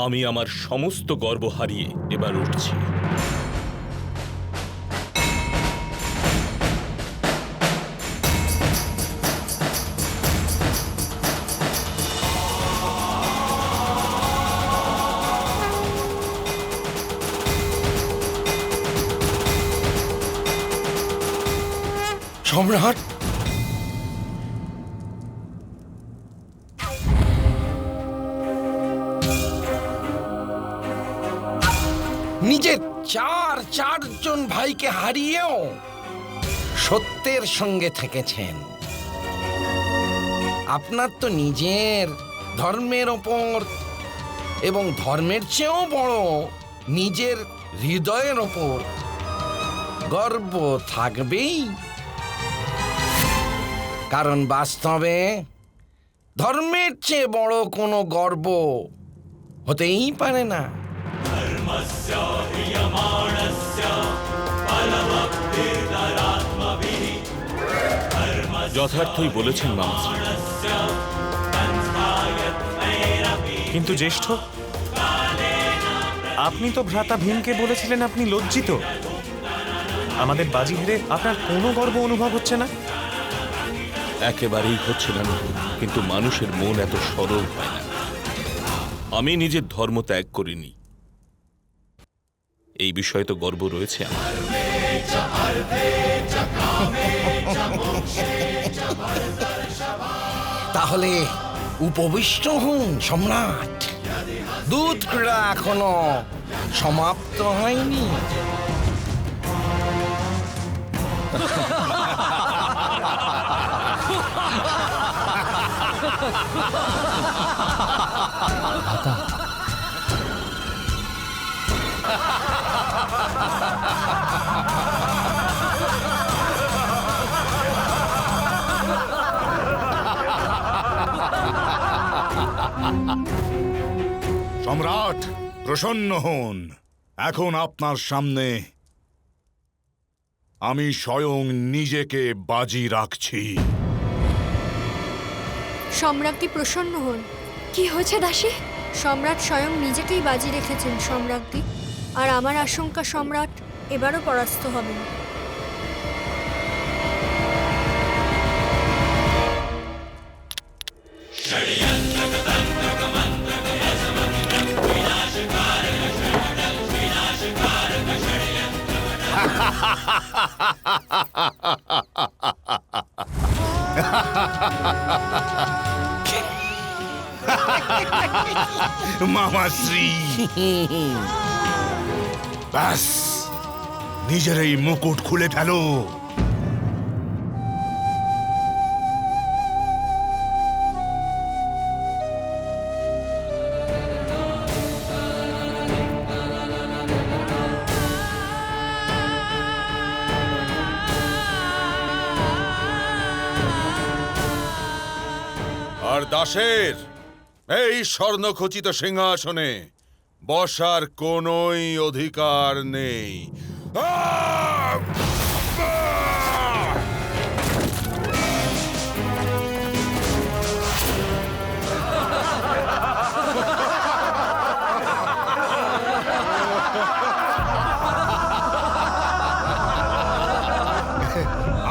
আমি আমার সমস্ত গর্ব হারিয়ে এবার উঠছি। সম্রাট, নিজের চারজন ভাইকে হারিয়েও সত্যের সঙ্গে থেকেছেন। আপনার তো নিজের ধর্মের ওপর এবং ধর্মের চেয়েও বড় নিজের হৃদয়ের ওপর গর্ব থাকবেই, কারণ বাস্তবে ধর্মের চেয়ে বড় কোনো গর্ব হতেই পারে না। যথার্থই বলেছেন মামাশ্রী। কিন্তু জ্যেষ্ঠ, আপনি তো ভ্রাতা ভীমকে বলেছিলেন আপনি লজ্জিত। আমাদের বাজি হেরে আপনার কোনো গর্ব অনুভব হচ্ছে না? একেবারেই হচ্ছে না, কিন্তু মানুষের মন এত সরল হয় না। আমি নিজের ধর্ম ত্যাগ করিনি, এই বিষয়ে তো গর্ব রয়েছে আমার। তাহলে উপবিষ্ট হন সম্রাট, দুধ ক্রীড়া এখনো সমাপ্ত হয়নি। সম্রাট প্রসন্ন হন। এখন আপনার সামনে আমি স্বয়ং নিজেকে বাজি রাখছি। সম্রাজ্ঞী প্রসন্ন হন। কি হয়েছে দাসী? সম্রাট স্বয়ং নিজেকেই বাজি রেখেছেন সম্রাজ্ঞী, আর আমার আশঙ্কা সম্রাট এবারও পরাস্ত হবেন। মামাশ্রী, ব্যাস নিজের এই মুকুট খুলে ফেলো। আর দাসের এই স্বর্ণখচিত সিংহাসনে বসার কোনোই অধিকার নেই।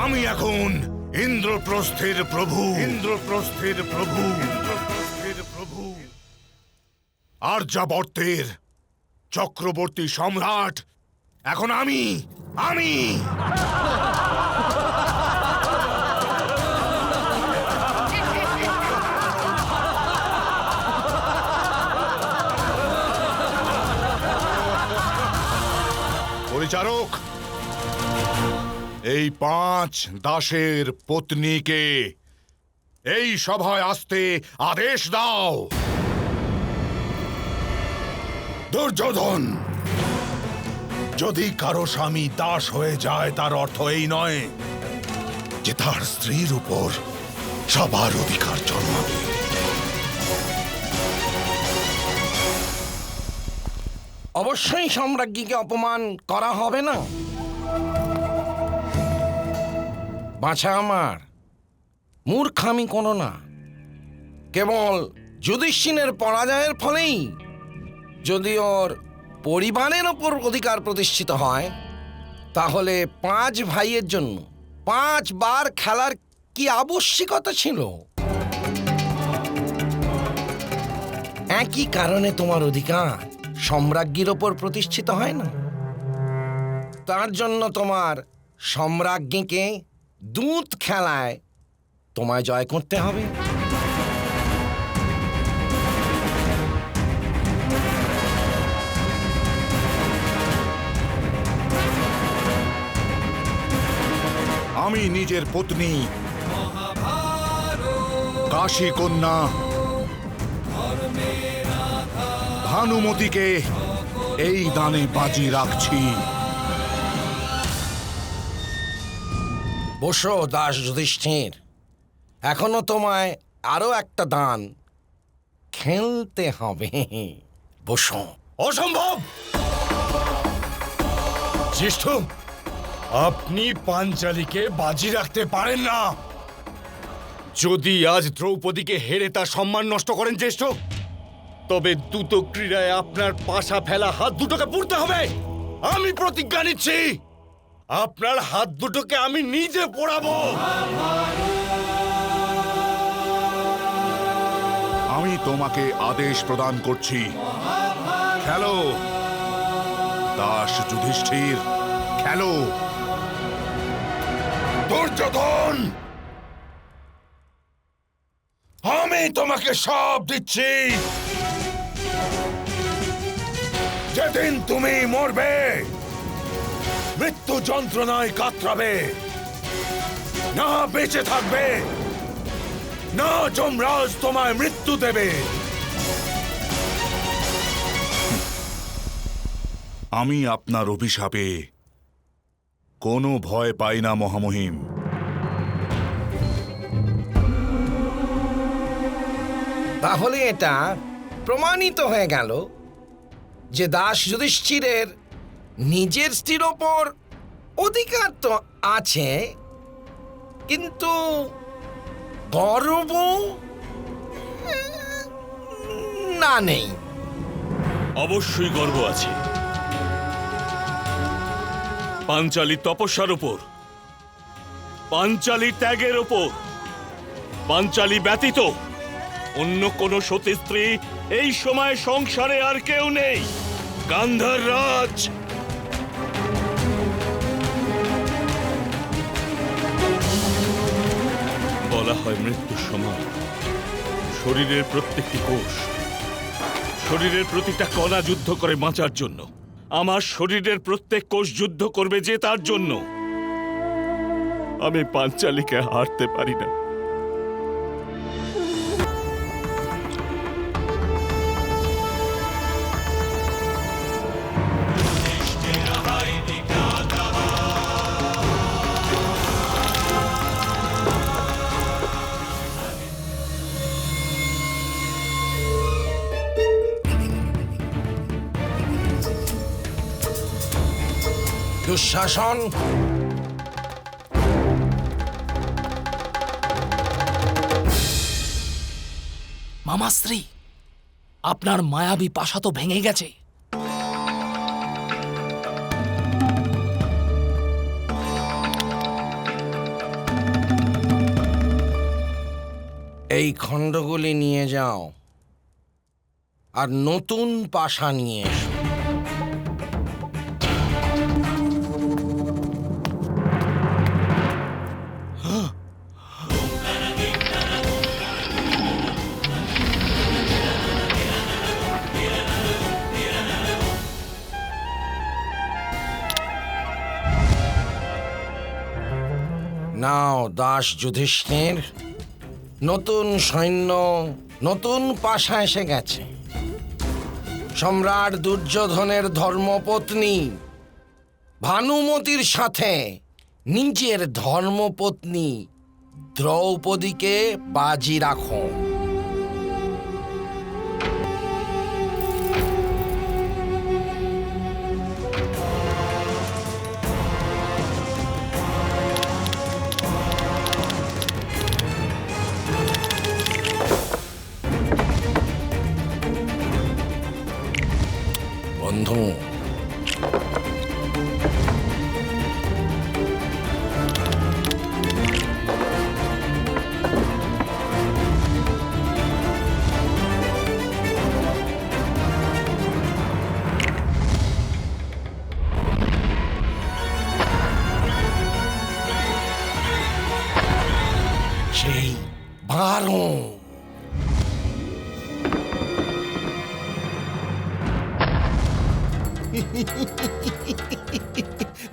আমি এখন ইন্দ্রপ্রস্থের প্রভু, ইন্দ্রপ্রস্থের প্রভু, ইন্দ্রপ্রস্থের প্রভু, আর্যাবর্তের চক্রবর্তী সম্রাট এখন আমি। পরিচারক, এই 5 দাসের পত্নীকে এই সভায় আসতে আদেশ দাও। দুর্যোধন, যদি কারো স্বামী দাস হয়ে যায় তার অর্থ এই নয় যে তার স্ত্রীর উপর সবার অধিকার জন্মাবে। অবশ্যই সম্রাজ্ঞীকে অপমান করা হবে না। বাছা আমার, মূর্খামি কোনো না। কেবল যুধিষ্ঠিরের পরাজয়ের ফলেই যদি ওর পরিবারের ওপর অধিকার প্রতিষ্ঠিত হয়, তাহলে 5 ভাইয়ের জন্য 5 বার খেলার কি আবশ্যিকতা ছিল? একই কারণে তোমার অধিকার সম্রাজ্ঞীর ওপর প্রতিষ্ঠিত হয় না। তার জন্য তোমার সম্রাজ্ঞীকে দূত খেলায় তোমায় জয় করতে হবে। আমি নিজের পত্নী কাশী কন্যা ভানুমতিকে এই দানে বাজি রাখছি। বসো দাস যুধিষ্ঠির, এখনো তোমায় আরো একটা দান খেলতে হবে। বসো। অসম্ভব! জ্যেষ্ঠ, আপনি পাঞ্চালীকে বাজি রাখতে পারেন না। যদি আজ দ্রৌপদীকে হেরে তার সম্মান নষ্ট করেন জ্যেষ্ঠ, তবে দ্রুত ক্রীড়ায় আপনার পাশা ফেলা হাত দুটোকে পুড়তে হবে। আমি প্রতিজ্ঞা নিচ্ছি, আপনার হাত দুটোকে আমি নিজে পোড়াবো। আমি তোমাকে আদেশ প্রদান করছি, খেলো দাস যুধিষ্ঠির, খেলো। দুর্যোধন, আমি তোমাকে সব দিচ্ছি। যেদিন তুমি মরবে, মৃত্যু যন্ত্রণায় কাতরাবে, না বেঁচে থাকবে, না যমরাজ তোমায় মৃত্যু দেবে। আমি আপনার অভিশাপে কোনো ভয় পাই না মহামহিম। তাহলে এটা প্রমাণিত হয়ে গেল যে দাস যুধিষ্ঠিরের নিজের স্ত্রীর ওপর অধিকার তো আছে, কিন্তু গর্ব না নেই। অবশ্যই গর্ব আছে। পাঞ্চালী তপস্যার ওপর, পাঞ্চালী ত্যাগের ওপর, পাঞ্চালী ব্যতীত অন্য কোন সতী স্ত্রী এই সময় সংসারে আর কেউ নেই। গান্ধার রাজ বলা হয় মৃত্যুর সময় শরীরের প্রত্যেকটি কোষ, শরীরের প্রতিটা কণা যুদ্ধ করে বাঁচার জন্য। আমার শরীরের প্রত্যেক কোষ যুদ্ধ করবে যে তার জন্য। আমি পাঞ্চালীকে হারতে পারি না। দুঃশাসন, মামাশ্রী, আপনার মায়াবী পাশা তো ভেঙে গেছে। এই খণ্ডগুলি নিয়ে যাও আর নতুন পাশা নিয়ে এসো। নাও দাস যুধিষ্ঠির, নতুন সৈন্য, নতুন পাশা এসে গেছে। সম্রাট দুর্যোধনের ধর্মপত্নী ভানুমতির সাথে নিজের ধর্মপত্নী দ্রৌপদীকে বাজি রাখো। বন্ধু। সেই 12।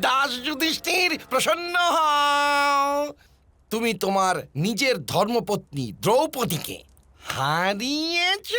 দাস যুধিষ্ঠির, প্রসন্ন হও। তুমি তোমার নিজের ধর্মপত্নী দ্রৌপদীকে হারিয়েছ।